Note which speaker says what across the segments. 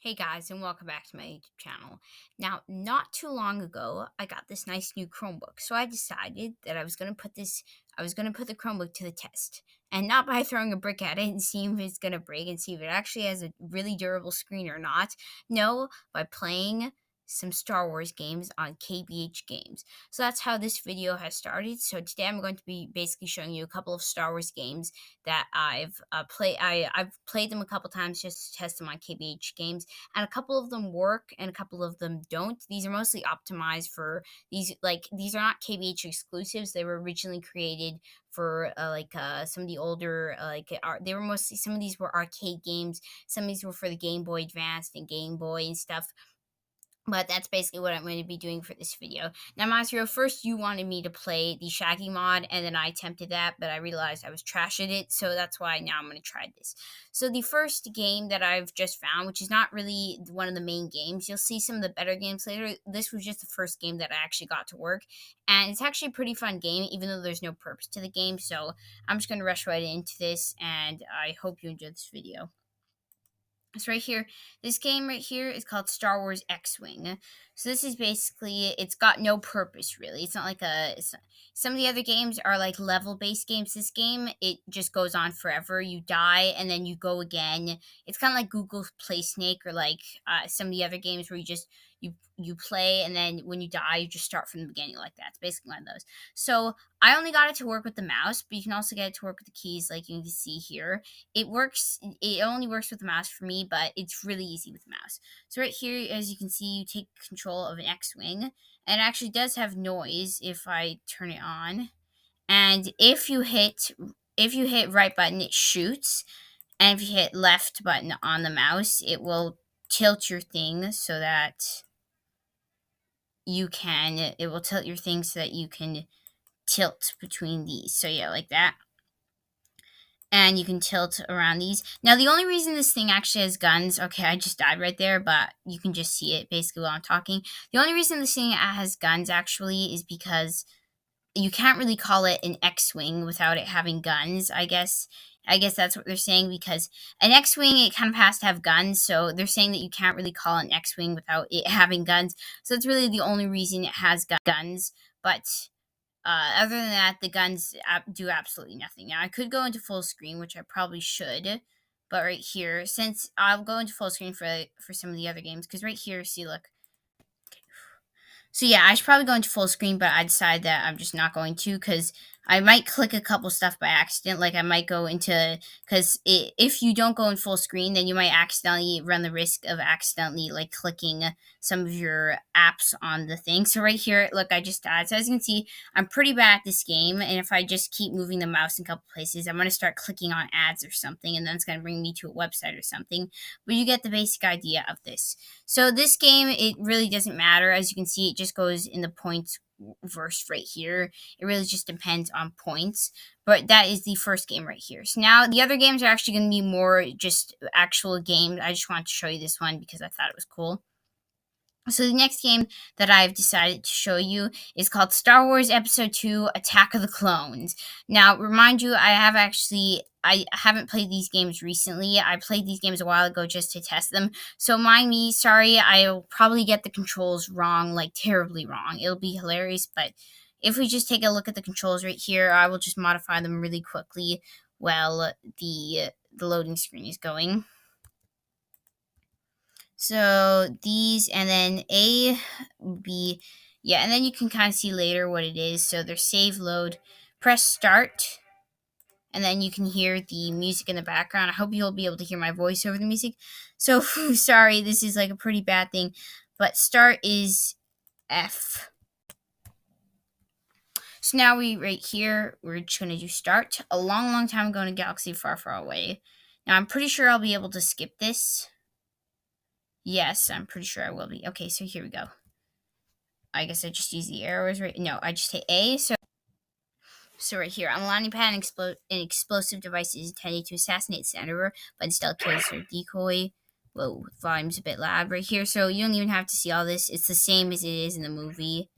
Speaker 1: Hey guys, and welcome back to my YouTube channel. Now, not too long ago, I got this nice new Chromebook. So I decided that I was going to put the Chromebook to the test. And not by throwing a brick at it and seeing if it's going to break and see if it actually has a really durable screen or not. No, by playing some Star Wars games on KBH games. So that's how this video has started. So today I'm going to be basically showing you a couple of Star Wars games that I've played. I've played them a couple times just to test them on KBH games, and a couple of them work and a couple of them don't. These are mostly optimized for these are not KBH exclusives. They were originally created for some of the older they were mostly, some of these were arcade games, some of these were for the Game Boy Advanced and Game Boy and stuff. But that's basically what I'm going to be doing for this video. Now, Masrio, first you wanted me to play the Shaggy mod, and then I attempted that, but I realized I was trash at it, so that's why now I'm going to try this. So the first game that I've just found, which is not really one of the main games, you'll see some of the better games later. This was just the first game that I actually got to work, and it's actually a pretty fun game, even though there's no purpose to the game, so I'm just going to rush right into this, and I hope you enjoy this video. So right here, this game right here is called Star Wars X-Wing. So this is basically, it's got no purpose really. It's not like some of the other games are like level-based games. This game, it just goes on forever. You die and then you go again. It's kind of like Google Play Snake, or like some of the other games where you play and then when you die, you just start from the beginning like that. It's basically one of those. So I only got it to work with the mouse, but you can also get it to work with the keys like you can see here. It only works with the mouse for me, but it's really easy with the mouse. So right here, as you can see, you take control of an X-Wing, and it actually does have noise if I turn it on. And if you hit right button, it shoots, and if you hit left button on the mouse, it will tilt your thing so that it will tilt your thing so that you can tilt between these. So yeah, like that. And you can tilt around these. Now, the only reason this thing actually has guns, okay, I just died right there, but you can just see it basically while I'm talking. The only reason this thing has guns actually is because you can't really call it an X-Wing without it having guns, I guess. I guess that's what they're saying, because an X-Wing, it kind of has to have guns, so they're saying that you can't really call an X-Wing without it having guns. So that's really the only reason it has guns, but other than that, the guns do absolutely nothing. Now, I could go into full screen, which I probably should, but right here, since I'll go into full screen for some of the other games, because right here, see, look. So yeah, I should probably go into full screen, but I decided that I'm just not going to, because I might click a couple stuff by accident. Like I might go into, because if you don't go in full screen, then you might accidentally run the risk of accidentally like clicking some of your apps on the thing. So right here, look, I just died. So as you can see, I'm pretty bad at this game, and if I just keep moving the mouse in a couple places, I'm going to start clicking on ads or something, and then it's going to bring me to a website or something. But you get the basic idea of this. So this game, it really doesn't matter. As you can see, it just goes in the points verse right here. It really just depends on points, but that is the first game right here. So now the other games are actually going to be more just actual games. I just wanted to show you this one because I thought it was cool. So the next game that I've decided to show you is called Star Wars Episode 2 Attack of the Clones. Now, remind you, I haven't played these games recently. I played these games a while ago just to test them. So mind me, sorry, I'll probably get the controls wrong, like terribly wrong. It'll be hilarious, but if we just take a look at the controls right here, I will just modify them really quickly while the loading screen is going. So these, and then A, B, yeah, and then you can kind of see later what it is. So there's save, load, press start, and then you can hear the music in the background. I hope you'll be able to hear my voice over the music. So sorry, this is like a pretty bad thing, but start is F. So now right here, we're just going to do start. A long, long time ago in a galaxy far, far away. Now I'm pretty sure I'll be able to skip this. Yes, I'm pretty sure I will be. Okay, so here we go. I guess I just use the arrows, right? No, I just hit A. So right here, on the landing pad, an explosive device is intended to assassinate the senator, but instead kills their decoy. Whoa, volume's a bit loud right here. So you don't even have to see all this. It's the same as it is in the movie.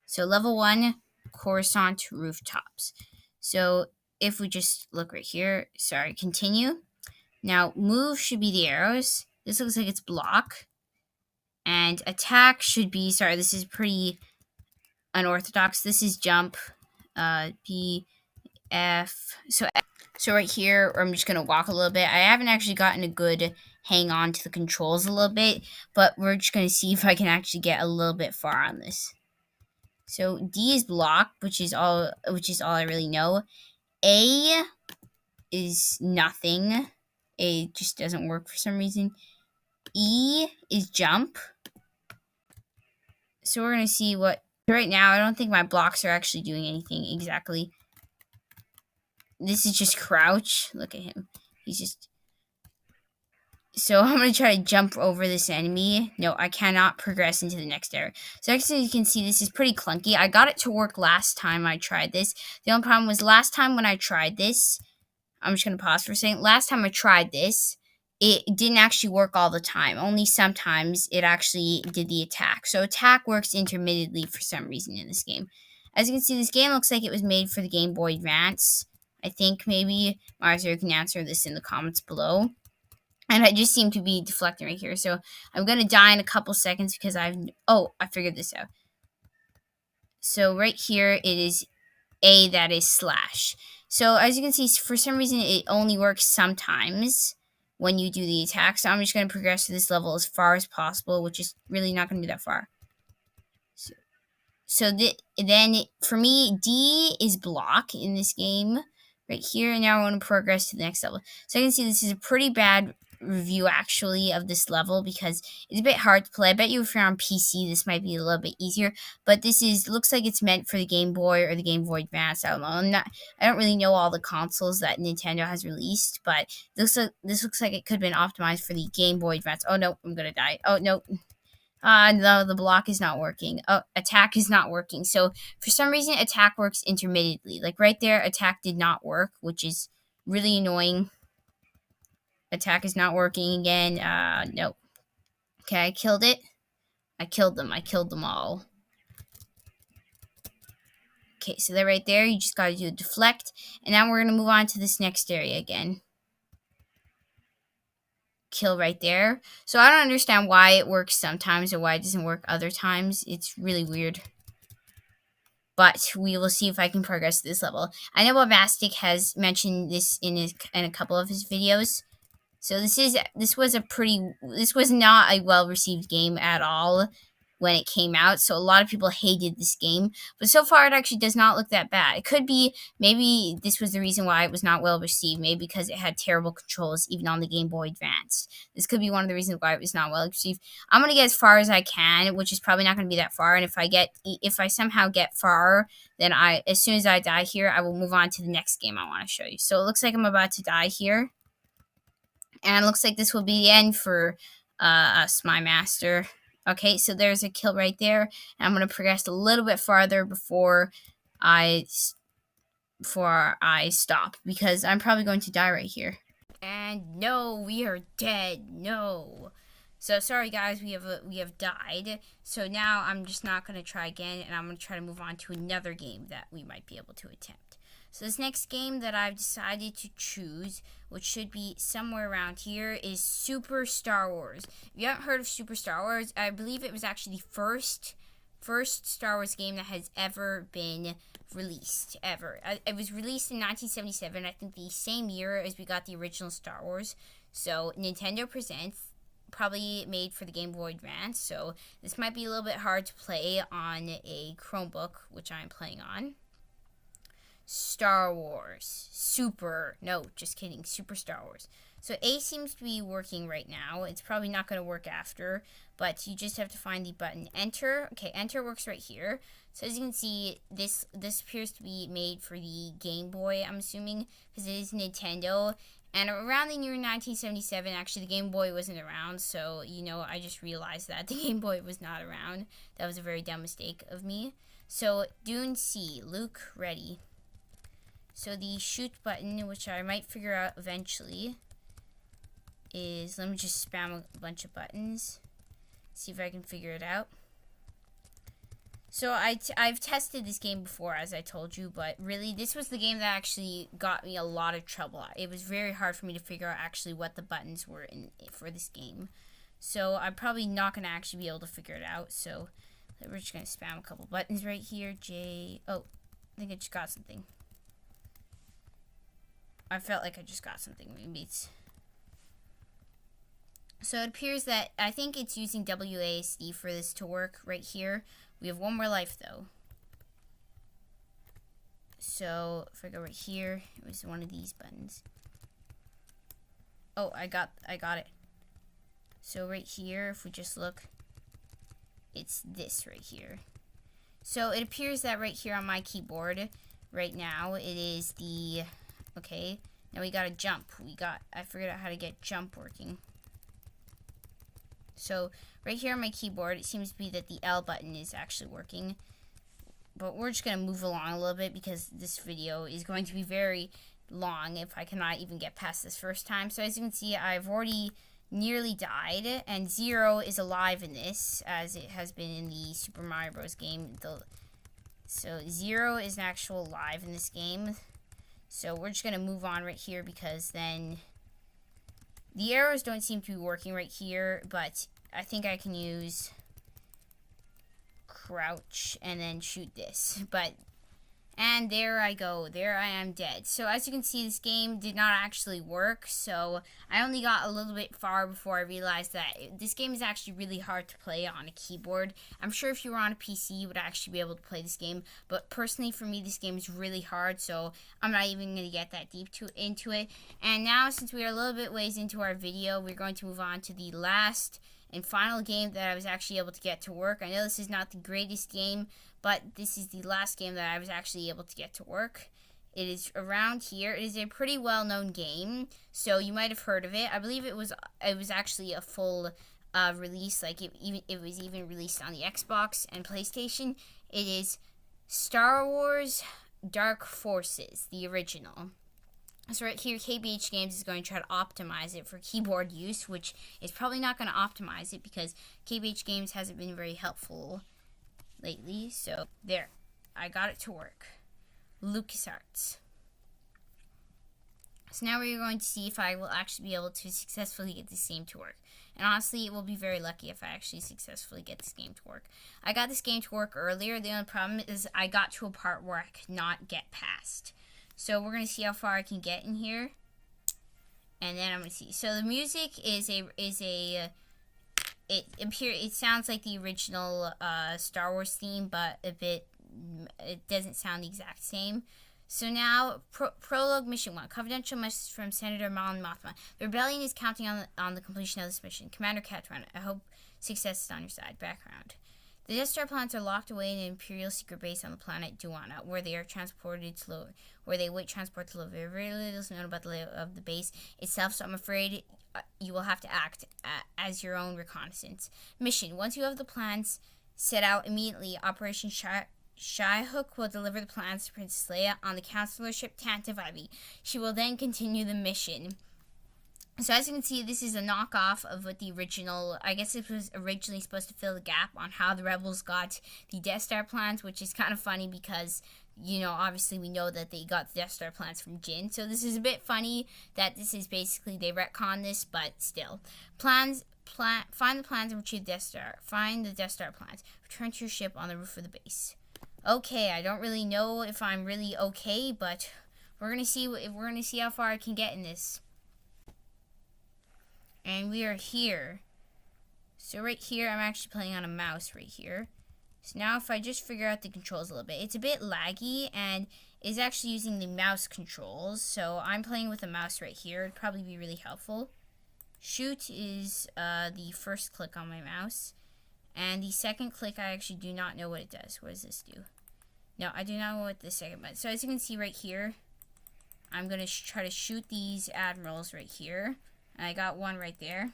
Speaker 1: So level 1, Coruscant rooftops. So if we just look right here, sorry, continue. Now move should be the arrows. This looks like it's block. And attack should be, sorry, this is pretty unorthodox. This is jump. B, F. So right here, I'm just going to walk a little bit. I haven't actually gotten a good hang on to the controls a little bit, but we're just going to see if I can actually get a little bit far on this. So D is block, which is all I really know. A is nothing. A just doesn't work for some reason. E is jump. So we're going to see what... Right now, I don't think my blocks are actually doing anything exactly. This is just crouch. Look at him. He's just... So I'm going to try to jump over this enemy. No, I cannot progress into the next area. So as you can see, this is pretty clunky. I got it to work last time I tried this. The only problem was last time when I tried this... I'm just going to pause for a second. Last time I tried this, it didn't actually work all the time. Only sometimes it actually did the attack. So attack works intermittently for some reason in this game. As you can see, this game looks like it was made for the Game Boy Advance. I think maybe Marzo can answer this in the comments below. And I just seem to be deflecting right here. So I'm going to die in a couple seconds because I figured this out. So right here, it is A that is slash. So as you can see, for some reason, it only works sometimes when you do the attack. So I'm just going to progress to this level as far as possible, which is really not going to be that far. So then for me, D is block in this game right here. And now I want to progress to the next level. So I can see this is a pretty bad review actually of this level because it's a bit hard to play. I bet you if you're on PC this might be a little bit easier, but this looks like it's meant for the Game Boy or the Game Boy Advance. I don't know. I don't really know all the consoles that Nintendo has released, but this looks like it could have been optimized for the Game Boy Advance. Oh no, I'm gonna die. Oh no. No, the block is not working. Oh, attack is not working. So for some reason attack works intermittently. Like right there, attack did not work, which is really annoying. Attack is not working again. Nope. Okay, I killed it. I killed them. I killed them all. Okay, so they're right there. You just gotta do a deflect. And now we're gonna move on to this next area again. Kill right there. So I don't understand why it works sometimes or why it doesn't work other times. It's really weird. But we will see if I can progress this level. I know Bombastic has mentioned this in a couple of his videos. So this was not a well-received game at all when it came out. So a lot of people hated this game. But so far, it actually does not look that bad. It could be, maybe this was the reason why it was not well-received. Maybe because it had terrible controls, even on the Game Boy Advance. This could be one of the reasons why it was not well-received. I'm going to get as far as I can, which is probably not going to be that far. And if I somehow get far, then as soon as I die here, I will move on to the next game I want to show you. So it looks like I'm about to die here. And it looks like this will be the end for us, my master. Okay, so there's a kill right there. And I'm going to progress a little bit farther before I stop. Because I'm probably going to die right here. And no, we are dead. No. So sorry guys, we have died. So now I'm just not going to try again. And I'm going to try to move on to another game that we might be able to attempt. So this next game that I've decided to choose, which should be somewhere around here, is Super Star Wars. If you haven't heard of Super Star Wars, I believe it was actually the first Star Wars game that has ever been released, ever. It was released in 1977, I think the same year as we got the original Star Wars. So Nintendo Presents, probably made for the Game Boy Advance, so this might be a little bit hard to play on a Chromebook, which I'm playing on. Star Wars. Super Star Wars. So A seems to be working right now. It's probably not going to work after, but you just have to find the button enter. Okay, enter works right here. So as you can see, this appears to be made for the Game Boy, I'm assuming, because it is Nintendo. And around the year 1977, actually, the Game Boy wasn't around, so, I just realized that the Game Boy was not around. That was a very dumb mistake of me. So, Dune C, Luke, ready. So the shoot button, which I might figure out eventually, is, let me just spam a bunch of buttons, see if I can figure it out. So I've tested this game before, as I told you, but really this was the game that actually got me a lot of trouble. It was very hard for me to figure out actually what the buttons were for this game. So I'm probably not going to actually be able to figure it out. So we're just going to spam a couple buttons right here. Oh, I think I just got something. I felt like I just got something. Maybe it's... So it appears that I think it's using WASD for this to work right here. We have one more life though. So if I go right here, it was one of these buttons. Oh, I got it. So right here, if we just look, it's this right here. So it appears that right here on my keyboard right now, it is the, okay, now we got a jump. I figured out how to get jump working. So right here on my keyboard, it seems to be that the L button is actually working. But we're just going to move along a little bit because this video is going to be very long if I cannot even get past this first time. So as you can see, I've already nearly died, and 0 is alive in this, as it has been in the Super Mario Bros. Game. So 0 is an actual alive in this game. So we're just going to move on right here because then the arrows don't seem to be working right here, but I think I can use crouch and then shoot this. And there I go. There I am dead. So as you can see, this game did not actually work. So I only got a little bit far before I realized that this game is actually really hard to play on a keyboard. I'm sure if you were on a PC, you would actually be able to play this game. But personally, for me, this game is really hard. So I'm not even going to get that deep into it. And now, since we are a little bit ways into our video, we're going to move on to the last and final game that I was actually able to get to work. I know this is not the greatest game, but this is the last game that I was actually able to get to work. It is around here. It is a pretty well-known game, so you might have heard of it. I believe it was actually a full release. Like it was even released on the Xbox and PlayStation. It is Star Wars Dark Forces, the original. So right here, KBH Games is going to try to optimize it for keyboard use, which is probably not going to optimize it because KBH Games hasn't been very helpful lately. So there, I got it to work. LucasArts. So now we're going to see if I will actually be able to successfully get this game to work. And honestly, it will be very lucky if I actually successfully get this game to work. I got this game to work earlier. The only problem is I got to a part where I could not get past. So we're going to see how far I can get in here. And then I'm going to see. So the music it sounds like the original Star Wars theme, but it doesn't sound the exact same. So now, Prologue Mission 1. Confidential message from Senator Mon Mothma. The rebellion is counting on the completion of this mission. Commander Catron, I hope success is on your side. Background. The Death Star plans are locked away in an Imperial secret base on the planet Duana, where they are transported to where they await transport to Lovia. Very little is known about the layout of the base itself, so I'm afraid you will have to act as your own reconnaissance. Mission. Once you have the plans set out immediately, Operation Shyhook will deliver the plans to Princess Leia on the counselor ship Tantive Ivy. She will then continue the mission. So as you can see, this is a knockoff of what the original, I guess it was originally supposed to fill the gap on how the Rebels got the Death Star plans, which is kind of funny because, you know, obviously we know that they got the Death Star plans from Jyn. So this is a bit funny that this is basically, they retcon this, but still. Find the plans and retrieve Death Star. Find the Death Star plans. Return to your ship on the roof of the base. Okay, I don't really know if I'm really okay, but we're gonna see how far I can get in this. And we are here. So right here, I'm actually playing on a mouse right here. So now if I just figure out the controls a little bit, it's a bit laggy and is actually using the mouse controls. So I'm playing with a mouse right here. It'd probably be really helpful. Shoot is the first click on my mouse. And the second click, I actually do not know what it does. What does this do? No, I do not know what the second button. So as you can see right here, I'm going to try to shoot these admirals right here. And I got one right there.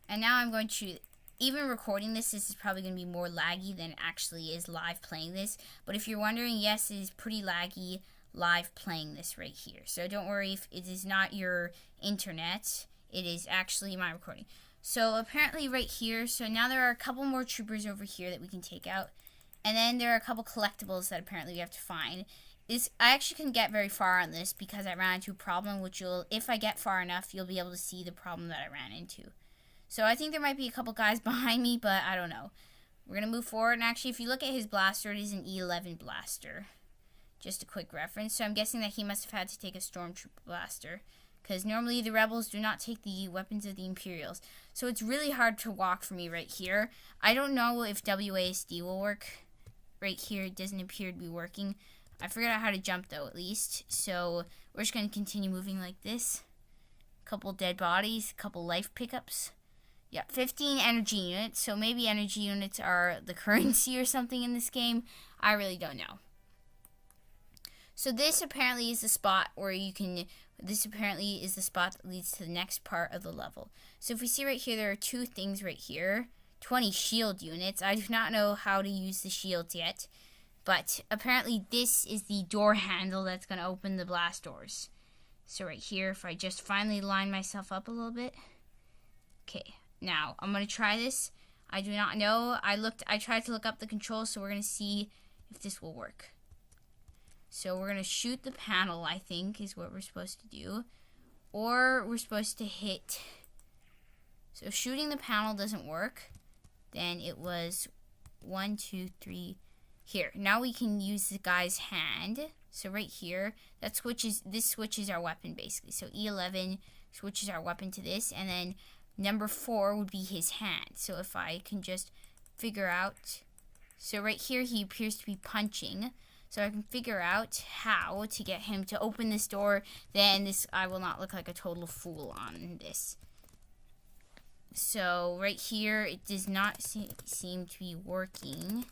Speaker 1: And now I'm going to, even recording this is probably going to be more laggy than it actually is live playing this. But if you're wondering, yes, it is pretty laggy live playing this right here. So don't worry if it is not your internet. It is actually my recording. So apparently right here, so now there are a couple more troopers over here that we can take out. And then there are a couple collectibles that apparently we have to find. I actually couldn't get very far on this because I ran into a problem, which if I get far enough, you'll be able to see the problem that I ran into. So I think there might be a couple guys behind me, but I don't know. We're going to move forward, and actually, if you look at his blaster, it is an E11 blaster. Just a quick reference. So I'm guessing that he must have had to take a Stormtrooper blaster, because normally the Rebels do not take the weapons of the Imperials. So it's really hard to walk for me right here. I don't know if WASD will work. Right here, it doesn't appear to be working. I figured out how to jump, though, at least. So we're just going to continue moving like this. Couple dead bodies, couple life pickups. Yeah, 15 energy units. So maybe energy units are the currency or something in this game. I really don't know. So this apparently is the spot where you can... This apparently is the spot that leads to the next part of the level. So if we see right here, there are two things right here. 20 shield units. I do not know how to use the shields yet. But apparently this is the door handle that's going to open the blast doors. So right here, if I just finally line myself up a little bit. Okay, now I'm going to try this. I do not know. I tried to look up the controls, so we're going to see if this will work. So we're going to shoot the panel, I think, is what we're supposed to do. Or we're supposed to hit... So if shooting the panel doesn't work, then it was 1, 2, 3... Here, now we can use the guy's hand. So right here, this switches our weapon basically. So E11 switches our weapon to this, and then number 4 would be his hand. So if I can just figure out, so right here he appears to be punching. So I can figure out how to get him to open this door. Then I will not look like a total fool on this. So right here, it does not seem to be working.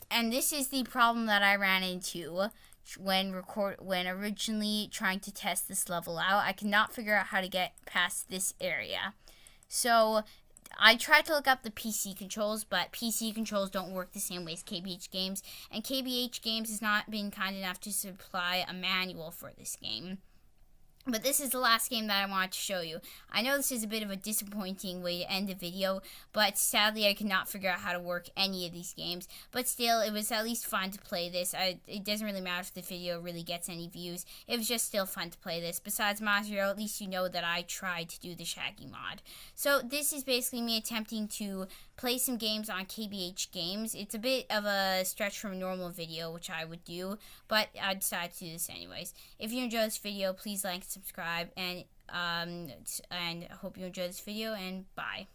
Speaker 1: And this is the problem that I ran into when originally trying to test this level out. I cannot figure out how to get past this area. So I tried to look up the PC controls, but PC controls don't work the same way as KBH Games. And KBH Games has not been kind enough to supply a manual for this game. But this is the last game that I wanted to show you. I know this is a bit of a disappointing way to end the video, but sadly I could not figure out how to work any of these games. But still, it was at least fun to play this. It doesn't really matter if the video really gets any views. It was just still fun to play this. Besides Mazio, at least you know that I tried to do the Shaggy mod. So this is basically me attempting to play some games on KBH Games. It's a bit of a stretch from a normal video, which I would do, but I decided to do this anyways. If you enjoyed this video, please like and subscribe, and I hope you enjoyed this video, and bye.